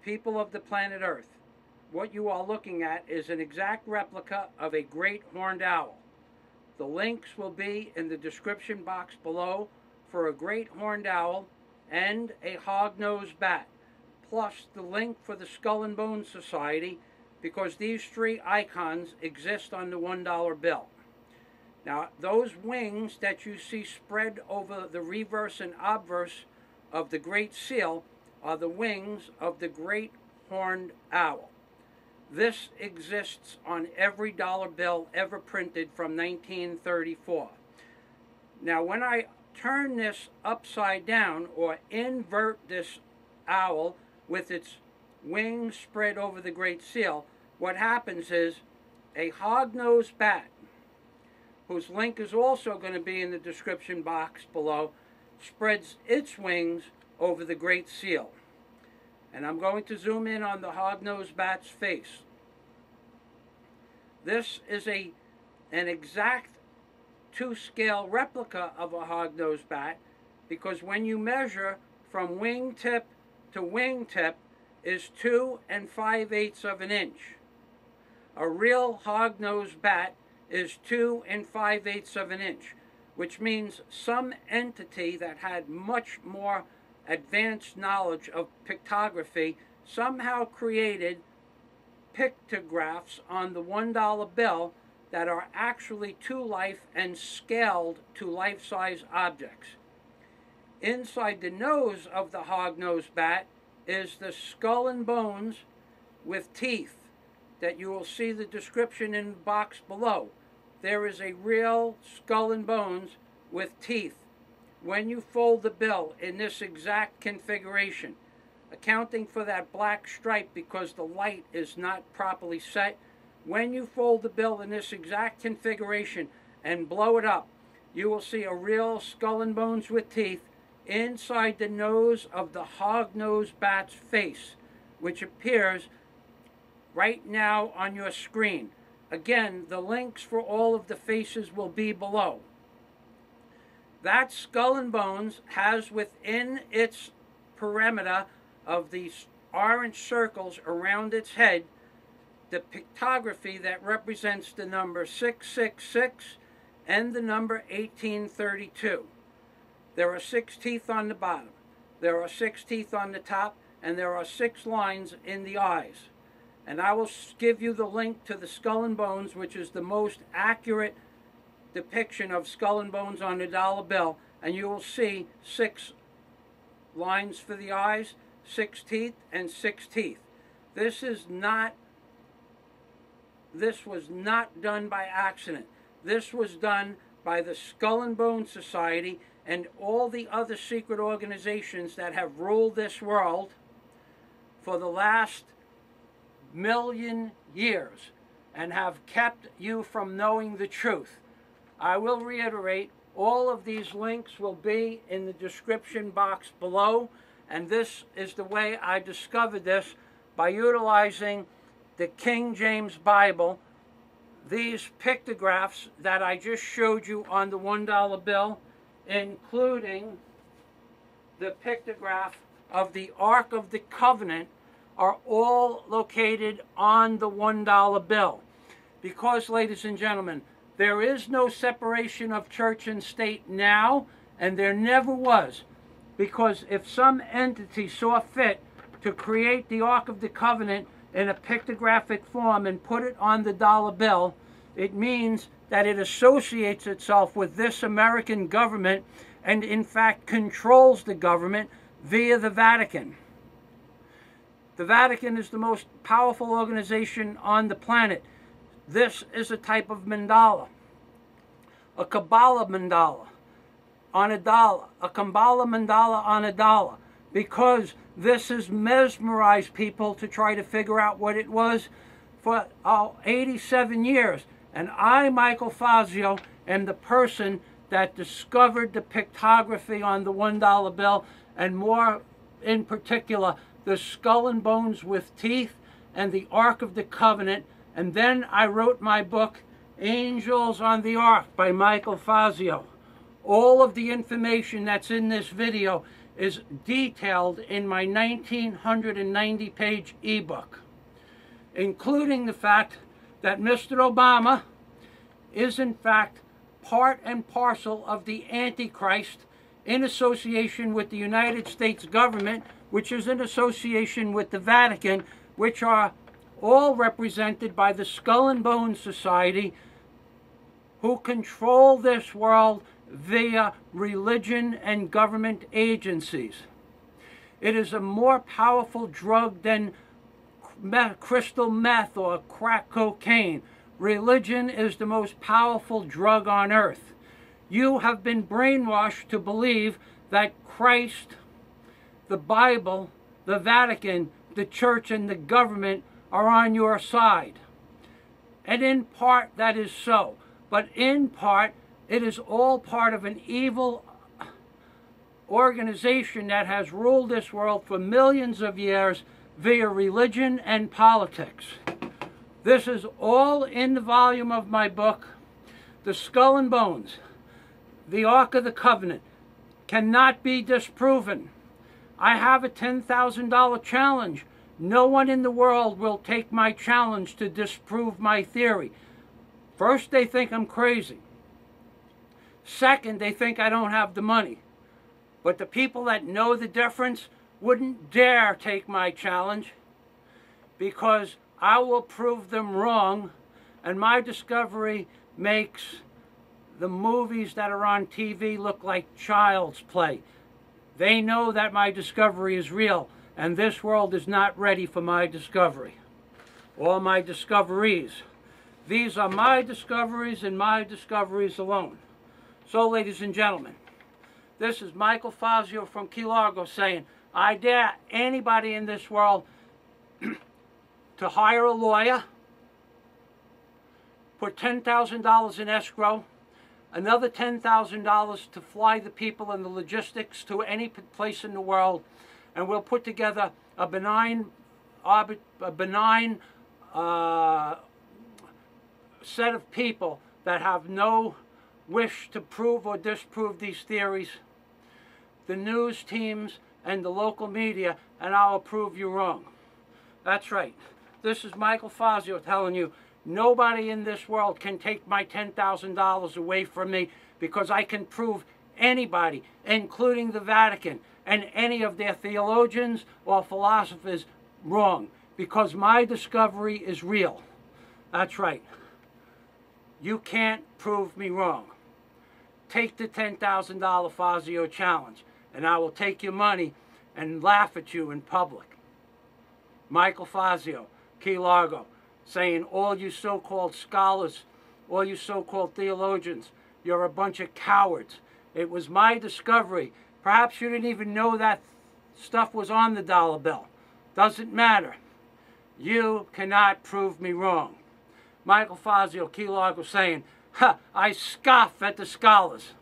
people of the planet Earth, what you are looking at is an exact replica of a great horned owl. The links will be in the description box below for a great horned owl and a hog-nosed bat, plus the link for the Skull and Bones Society, because these three icons exist on the $1 bill. Now, those wings that you see spread over the reverse and obverse of the Great Seal are the wings of the great horned owl. This exists on every dollar bill ever printed from 1934. Now, when I turn this upside down or invert this owl with its wings spread over the Great Seal, what happens is a hog-nosed bat, whose link is also going to be in the description box below, spreads its wings over the Great Seal. And I'm going to zoom in on the hog-nosed bat's face. This is an exact 2-scale replica of a hog-nosed bat, because when you measure from wingtip to wingtip is 2 5/8 of an inch. A real hog-nosed bat is 2 5/8 of an inch, which means some entity that had much more advanced knowledge of pictography somehow created pictographs on the $1 bill that are actually to life and scaled to life-size objects. Inside the nose of the hog-nosed bat is the skull and bones with teeth that you will see the description in the box below. There is a real skull and bones with teeth when you fold the bill in this exact configuration, accounting for that black stripe because the light is not properly set. When you fold the bill in this exact configuration and blow it up, you will see a real skull and bones with teeth inside the nose of the hog-nosed bat's face, which appears right now on your screen. Again, the links for all of the faces will be below. That skull and bones has within its perimeter of these orange circles around its head the pictography that represents the number 666 and the number 1832. There are 6 teeth on the bottom, there are 6 teeth on the top, and there are 6 lines in the eyes. And I will give you the link to the skull and bones, which is the most accurate depiction of skull and bones on the dollar bill, and you will see 6 lines for the eyes, 6 teeth, and 6 teeth. This was not done by accident. This was done by the Skull and Bones Society and all the other secret organizations that have ruled this world for the last 1,000,000 years and have kept you from knowing the truth. I will reiterate, all of these links will be in the description box below, and this is the way I discovered this, by utilizing the King James Bible. These pictographs that I just showed you on the $1 bill, including the pictograph of the Ark of the Covenant, are all located on the $1 bill. Because, ladies and gentlemen, there is no separation of church and state now, and there never was. Because if some entity saw fit to create the Ark of the Covenant in a pictographic form and put it on the dollar bill, it means that it associates itself with this American government and in fact controls the government via the Vatican. The Vatican is the most powerful organization on the planet. This is a type of mandala, a Kabbalah mandala on a dollar, a Kabbalah mandala on a dollar, because this has mesmerized people to try to figure out what it was for 87 years. And I, Michael Fazio, am the person that discovered the pictography on the $1 bill, and more in particular, the skull and bones with teeth and the Ark of the Covenant. And then I wrote my book, Angels on the Ark by Michael Fazio. All of the information that's in this video is detailed in my 1990-page ebook, including the fact that Mr. Obama is in fact part and parcel of the Antichrist in association with the United States government, which is in association with the Vatican, which are all represented by the Skull and Bones Society, who control this world via religion and government agencies. It is a more powerful drug than crystal meth or crack cocaine. Religion is the most powerful drug on earth. You have been brainwashed to believe that Christ, the Bible, the Vatican, the church, and the government are on your side. And in part that is so. But in part, it is all part of an evil organization that has ruled this world for millions of years via religion and politics. This is all in the volume of my book, The Skull and Bones. The Ark of the Covenant cannot be disproven. I have a $10,000 challenge. No one in the world will take my challenge to disprove my theory. First, they think I'm crazy. Second, they think I don't have the money. But the people that know the difference wouldn't dare take my challenge, because I will prove them wrong, and my discovery makes the movies that are on TV look like child's play. They know that my discovery is real, and this world is not ready for my discovery or my discoveries. These are my discoveries and my discoveries alone. So, ladies and gentlemen, this is Michael Fazio from Key Largo saying, I dare anybody in this world to hire a lawyer, put $10,000 in escrow, another $10,000 to fly the people and the logistics to any place in the world, and we'll put together a benign set of people that have no wish to prove or disprove these theories, the news teams and the local media, and I'll prove you wrong. That's right. This is Michael Fazio telling you, nobody in this world can take my $10,000 away from me, because I can prove anybody, including the Vatican and any of their theologians or philosophers, wrong, because my discovery is real. That's right. You can't prove me wrong. Take the $10,000 Fazio challenge, and I will take your money and laugh at you in public. Michael Fazio, Key Largo, saying all you so-called scholars, all you so-called theologians, you're a bunch of cowards. It was my discovery. Perhaps you didn't even know that stuff was on the dollar bill. Doesn't matter. You cannot prove me wrong. Michael Fazio, Key Largo, saying, I scoff at the scholars.